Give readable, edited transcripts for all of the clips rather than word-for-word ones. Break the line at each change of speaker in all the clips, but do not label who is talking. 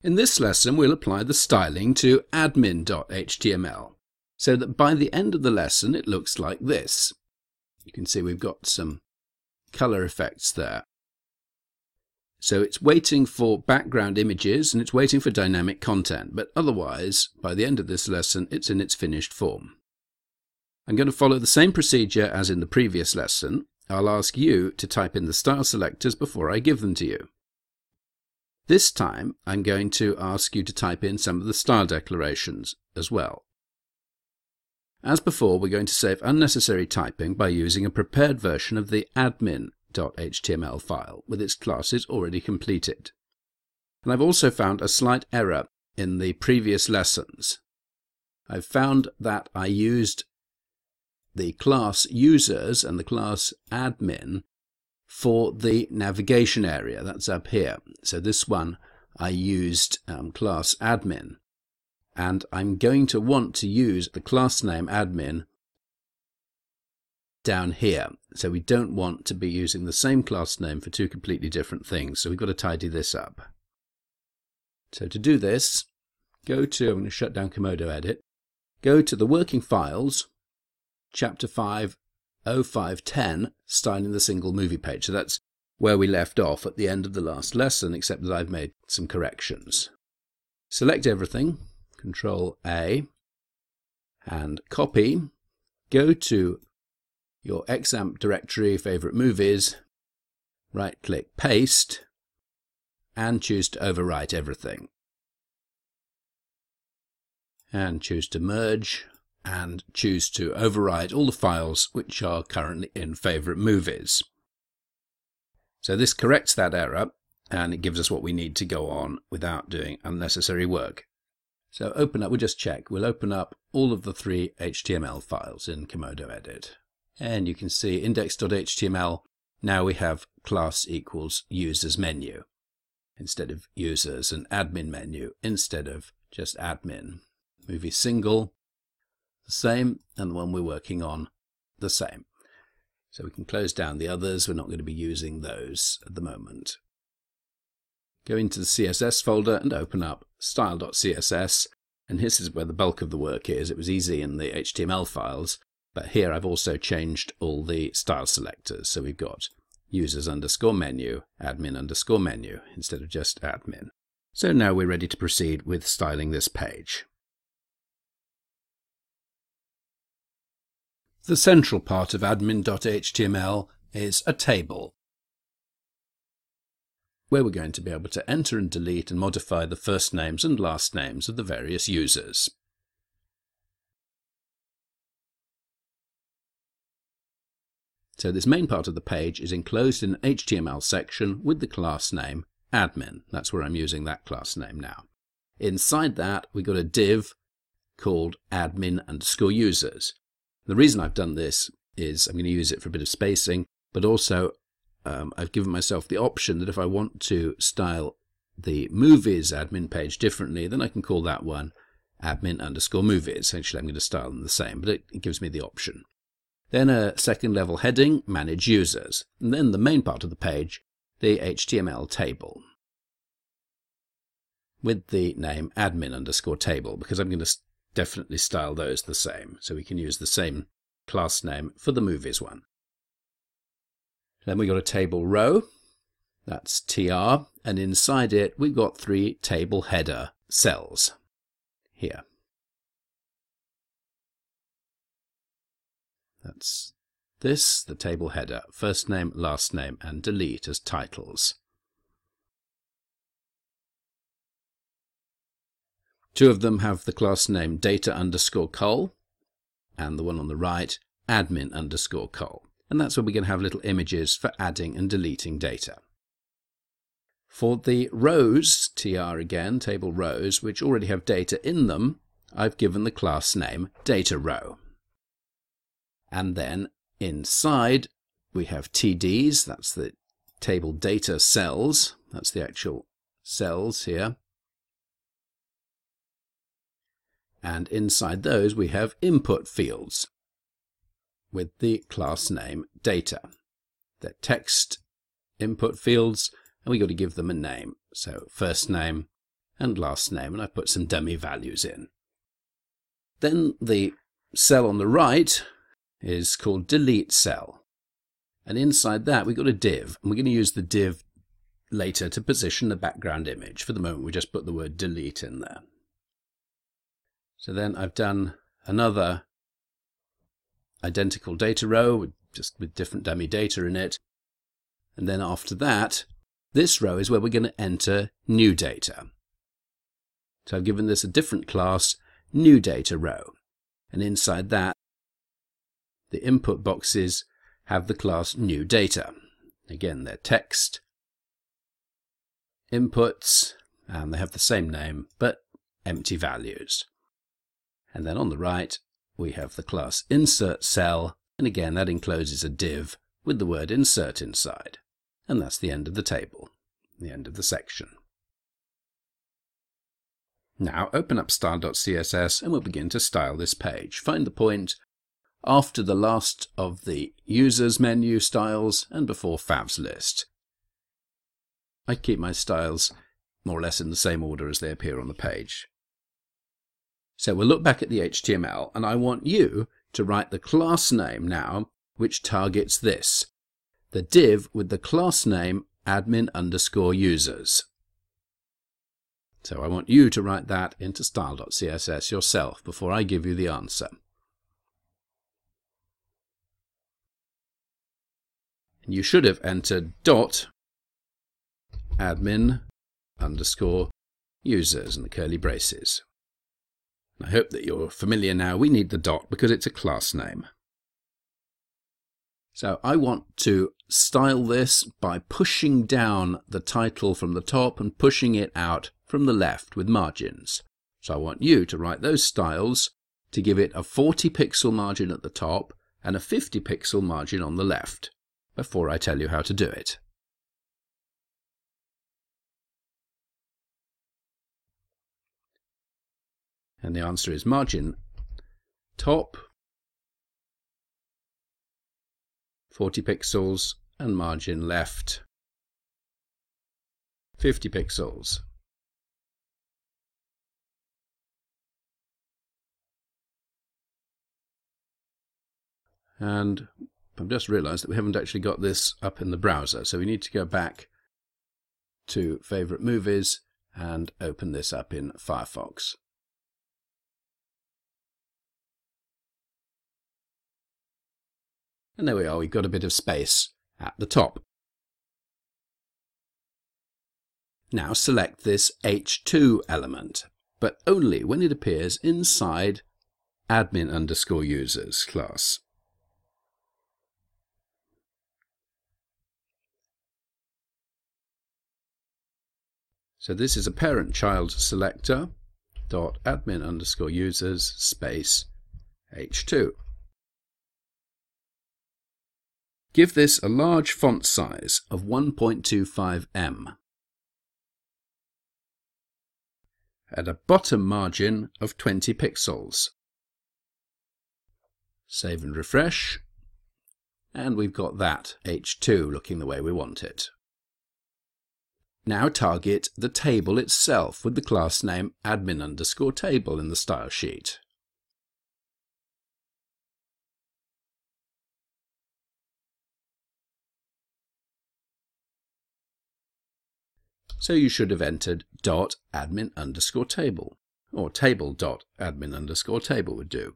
In this lesson, we'll apply the styling to admin.html so that by the end of the lesson it looks like this. You can see we've got some color effects there. So it's waiting for background images and it's waiting for dynamic content, but otherwise, by the end of this lesson, it's in its finished form. I'm going to follow the same procedure as in the previous lesson. I'll ask you to type in the style selectors before I give them to you. This time, I'm going to ask you to type in some of the style declarations as well. As before, we're going to save unnecessary typing by using a prepared version of the admin.html file with its classes already completed. And I've also found a slight error in the previous lessons. I've found that I used the class users and the class admin for the navigation area. That's up here. So this one I used class admin, and I'm going to want to use the class name admin down here. So we don't want to be using the same class name for two completely different things. So we've got to tidy this up. So to do this, I'm going to shut down Komodo Edit, go to the working files, chapter 5, 0510, styling the single movie page. So that's where we left off at the end of the last lesson, except that I've made some corrections. Select everything, Control A, and copy. Go to your XAMPP directory, favorite movies, right-click Paste, and choose to overwrite everything. And choose to merge, and choose to override all the files which are currently in favorite movies. So this corrects that error and it gives us what we need to go on without doing unnecessary work. So we'll just check. We'll open up all of the 3 HTML files in Komodo Edit. And you can see index.html, now we have class equals users menu instead of users, and admin menu instead of just admin. Movie single, the same, and the one we're working on, the same. So we can close down the others. We're not going to be using those at the moment. Go into the CSS folder and open up style.css, and this is where the bulk of the work is. It was easy in the HTML files, but here I've also changed all the style selectors. So we've got users_menu, admin_menu instead of just admin. So now we're ready to proceed with styling this page. The central part of admin.html is a table, where we're going to be able to enter and delete and modify the first names and last names of the various users. So this main part of the page is enclosed in an HTML section with the class name admin. That's where I'm using that class name now. Inside that, we've got a div called admin_users. The reason I've done this is I'm going to use it for a bit of spacing, but also I've given myself the option that if I want to style the movies admin page differently, then I can call that one admin_movies. Actually, I'm going to style them the same, but it gives me the option. Then a second level heading, manage users. And then the main part of the page, the HTML table with the name admin_table, because I'm going to definitely style those the same. So we can use the same class name for the movies one. Then we've got a table row, that's TR, and inside it we've got 3 table header cells here. That's this, the table header, first name, last name, and delete as titles. 2 of them have the class name data_col, and the one on the right, admin_col. And that's where we're going to have little images for adding and deleting data. For the rows, TR again, table rows, which already have data in them, I've given the class name dataRow. And then inside we have TDs, that's the table data cells, that's the actual cells here. And inside those we have input fields with the class name data. They're text input fields, and we've got to give them a name. So first name and last name, and I've put some dummy values in. Then the cell on the right is called delete cell. And inside that we've got a div, and we're going to use the div later to position the background image. For the moment we just put the word delete in there. So then I've done another identical data row with different dummy data in it. And then after that, this row is where we're going to enter new data. So I've given this a different class, new data row. And inside that, the input boxes have the class new data. Again, they're text, inputs, and they have the same name, but empty values. And then on the right, we have the class insert cell, and again, that encloses a div with the word insert inside. And that's the end of the table, the end of the section. Now open up style.css and we'll begin to style this page. Find the point after the last of the users menu styles and before favs list. I keep my styles more or less in the same order as they appear on the page. So we'll look back at the HTML, and I want you to write the class name now which targets this, the div with the class name admin_users. So I want you to write that into style.css yourself before I give you the answer. And you should have entered .admin_users in the curly braces. I hope that you're familiar now. We need the dot because it's a class name. So I want to style this by pushing down the title from the top and pushing it out from the left with margins. So I want you to write those styles to give it a 40 pixel margin at the top and a 50 pixel margin on the left before I tell you how to do it. And the answer is margin top 40 pixels and margin left 50 pixels. And I've just realized that we haven't actually got this up in the browser, so we need to go back to favorite movies and open this up in Firefox. And there we are, we've got a bit of space at the top. Now select this H2 element, but only when it appears inside admin_users class. So this is a parent-child selector .admin_users space H2. Give this a large font size of 1.25 em and a bottom margin of 20 pixels. Save and refresh, and we've got that H2 looking the way we want it. Now target the table itself with the class name admin_table in the style sheet. So you should have entered .admin_table, or table.admin_table would do.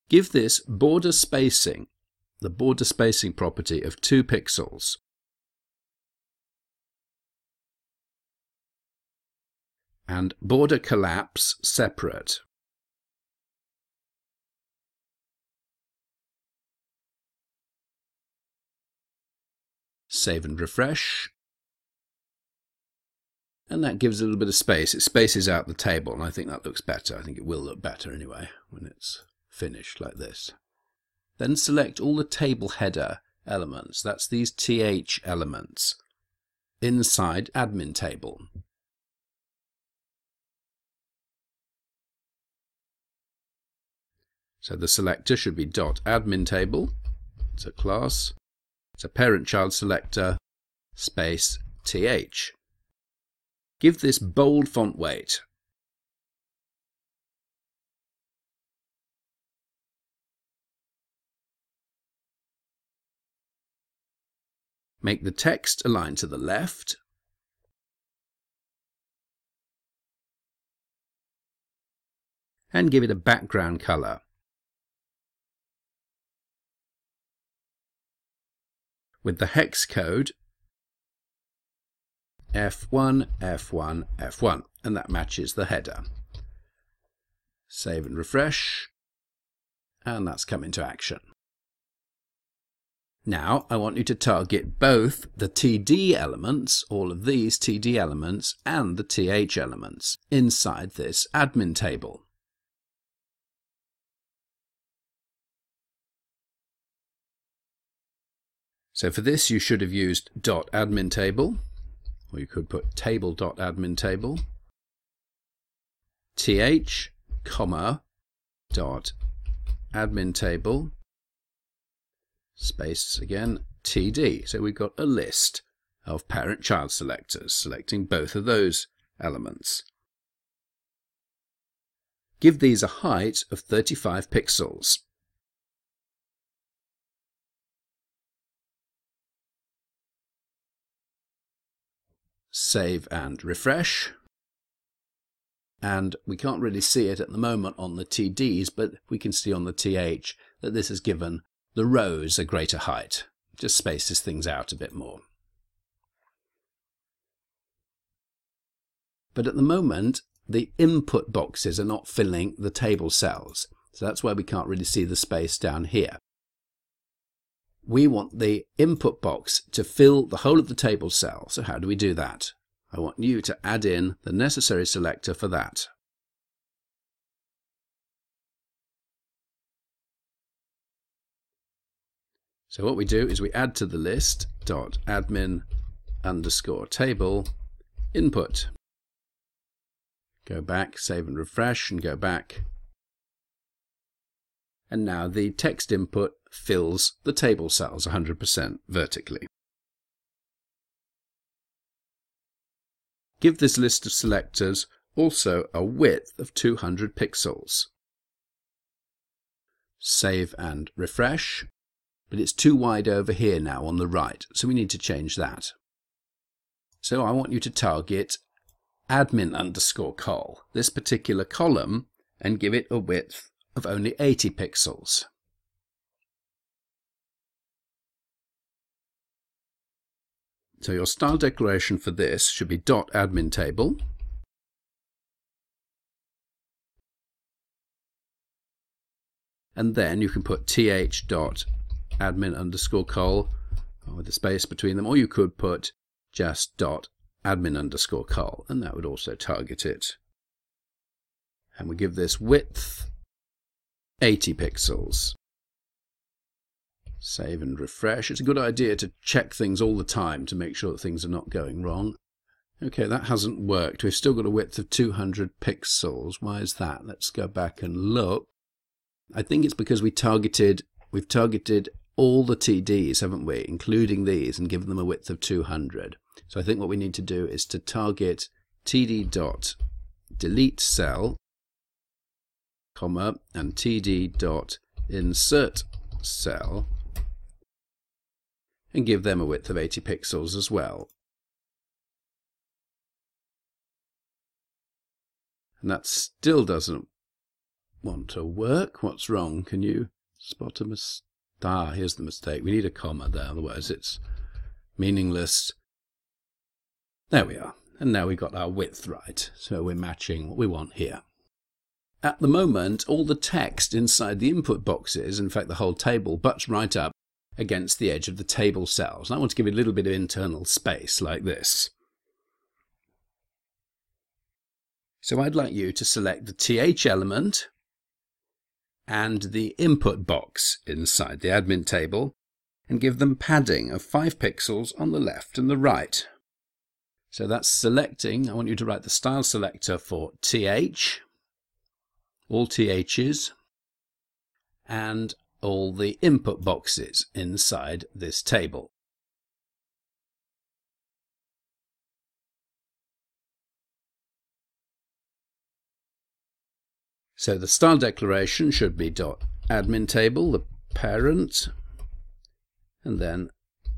Give this border spacing, the border spacing property of 2 pixels. And border collapse separate. Save and refresh. And that gives a little bit of space. It spaces out the table, and I think that looks better. I think it will look better anyway when it's finished like this. Then select all the table header elements. That's these TH elements inside admin table. So the selector should be .admin table. It's a class. It's a parent-child selector space TH. Give this bold font weight. Make the text align to the left. And give it a background color. With the hex code F1, F1, F1, and that matches the header. Save and refresh, and that's come into action. Now I want you to target both the TD elements, all of these TD elements, and the TH elements inside this admin table. So for this you should have used .admin table, or you could put table.admin table, th, .admin table, space again, td. So we've got a list of parent-child selectors, selecting both of those elements. Give these a height of 35 pixels. Save and refresh. And we can't really see it at the moment on the TDs, but we can see on the TH that this has given the rows a greater height. Just spaces things out a bit more. But at the moment, the input boxes are not filling the table cells. So that's why we can't really see the space down here. We want the input box to fill the whole of the table cell. So how do we do that? I want you to add in the necessary selector for that. So what we do is we add to the list .admin_table input. Go back, save and refresh, and go back. And now the text input fills the table cells 100% vertically. Give this list of selectors also a width of 200 pixels. Save and refresh, but it's too wide over here now on the right, so we need to change that. So I want you to target admin_col, this particular column, and give it a width of only 80 pixels. So your style declaration for this should be .admin table, and then you can put th.admin_col with a space between them, or you could put just .admin_col, and that would also target it. And we give this width 80 pixels. Save and refresh. It's a good idea to check things all the time to make sure that things are not going wrong. Okay, that hasn't worked. We've still got a width of 200 pixels. Why is that? Let's go back and look. I think it's because we've targeted all the TDs, haven't we, including these, and given them a width of 200. So I think what we need to do is to target td.delete cell, comma, and td.insert cell, and give them a width of 80 pixels as well. And that still doesn't want to work. What's wrong? Can you spot a mistake? Ah, here's the mistake. We need a comma there, otherwise it's meaningless. There we are. And now we've got our width right. So we're matching what we want here. At the moment, all the text inside the input boxes, in fact the whole table, butts right up against the edge of the table cells. And I want to give it a little bit of internal space like this. So I'd like you to select the TH element and the input box inside the admin table and give them padding of 5 pixels on the left and the right. So that's selecting. I want you to write the style selector for TH, all THs, and all the input boxes inside this table. So the style declaration should be .admin table, the parent, and then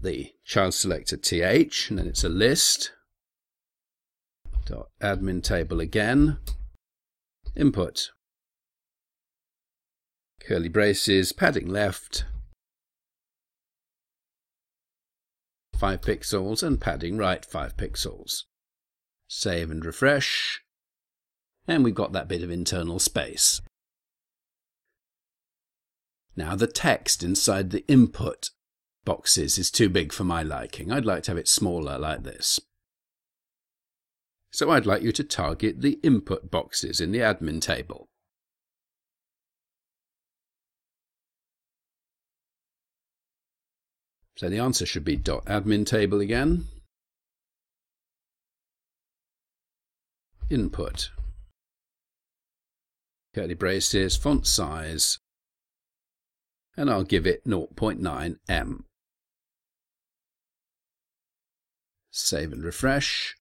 the child selector th, and then it's a list. .admin table again, input, curly braces, padding left, 5 pixels, and padding right 5 pixels. Save and refresh, and we've got that bit of internal space. Now the text inside the input boxes is too big for my liking. I'd like to have it smaller like this. So I'd like you to target the input boxes in the admin table. So the answer should be .admin table again, input, curly braces, font size, and I'll give it 0.9 em. Save and refresh,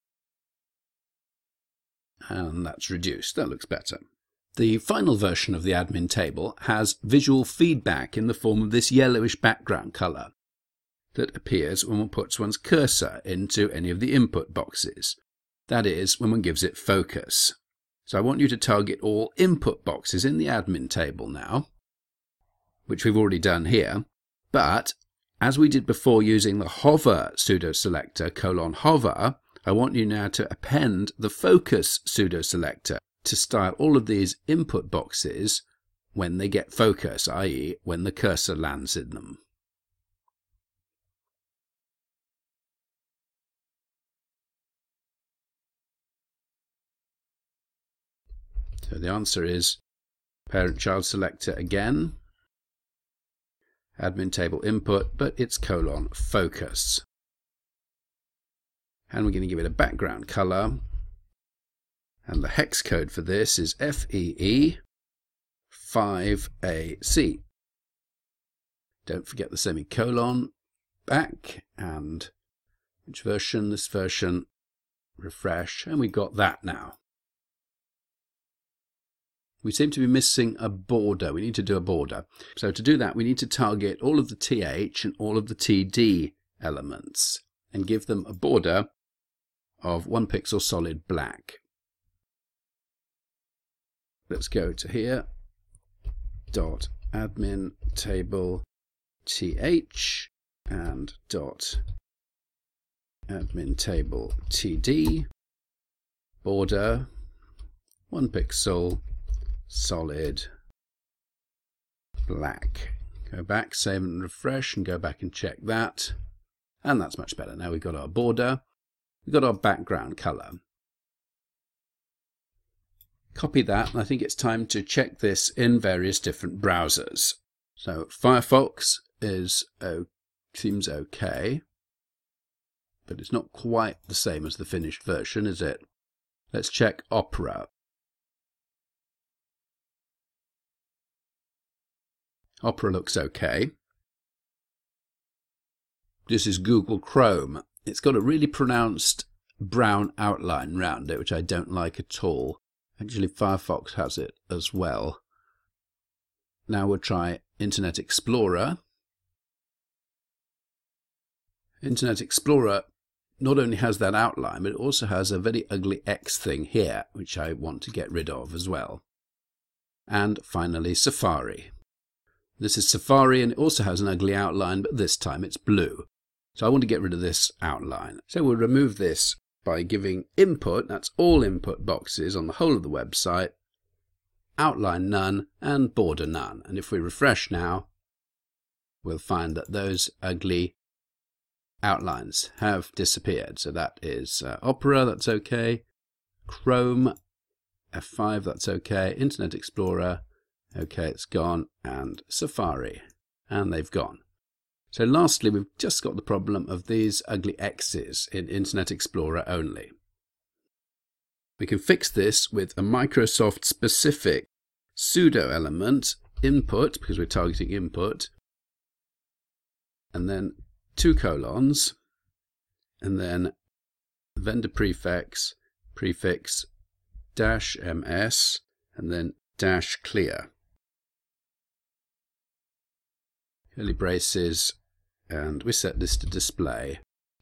and that's reduced. That looks better. The final version of the admin table has visual feedback in the form of this yellowish background colour that appears when one puts one's cursor into any of the input boxes. That is, when one gives it focus. So I want you to target all input boxes in the admin table now, which we've already done here, but as we did before using the hover pseudo-selector :hover, I want you now to append the focus pseudo-selector to style all of these input boxes when they get focus, i.e. when the cursor lands in them. So the answer is parent-child selector again, admin table input, but it's :focus. And we're going to give it a background colour, and the hex code for this is FEE 5AC. Don't forget the semicolon, back, and which version? This version, refresh, and we've got that now. We seem to be missing a border. We need to do a border. So to do that, we need to target all of the TH and all of the TD elements and give them a border of 1 pixel solid black. Let's go to here, .admin table TH and .admin table TD, border 1 pixel solid black. Go back, save and refresh, and go back and check that. And that's much better. Now we've got our border, we've got our background colour. Copy that, and I think it's time to check this in various different browsers. So Firefox seems okay, but it's not quite the same as the finished version, is it? Let's check Opera. Opera looks okay. This is Google Chrome. It's got a really pronounced brown outline round it, which I don't like at all. Actually, Firefox has it as well. Now we'll try Internet Explorer. Internet Explorer not only has that outline, but it also has a very ugly X thing here, which I want to get rid of as well. And finally, Safari. This is Safari, and it also has an ugly outline, but this time it's blue. So I want to get rid of this outline. So we'll remove this by giving input, that's all input boxes on the whole of the website, outline none, and border none. And if we refresh now, we'll find that those ugly outlines have disappeared. So that is Opera, that's okay. Chrome, F5, that's okay. Internet Explorer, okay, it's gone. And Safari, and they've gone. So lastly, we've just got the problem of these ugly X's in Internet Explorer only. We can fix this with a Microsoft specific pseudo element, input, because we're targeting input, and then 2 colons, and then vendor prefix, prefix -ms, and then dash clear. Curly braces, and we set this to display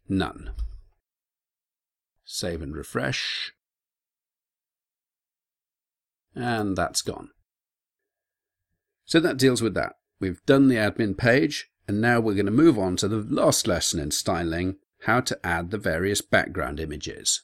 none. Save and refresh. And that's gone. So that deals with that. We've done the admin page, and now we're going to move on to the last lesson in styling, how to add the various background images.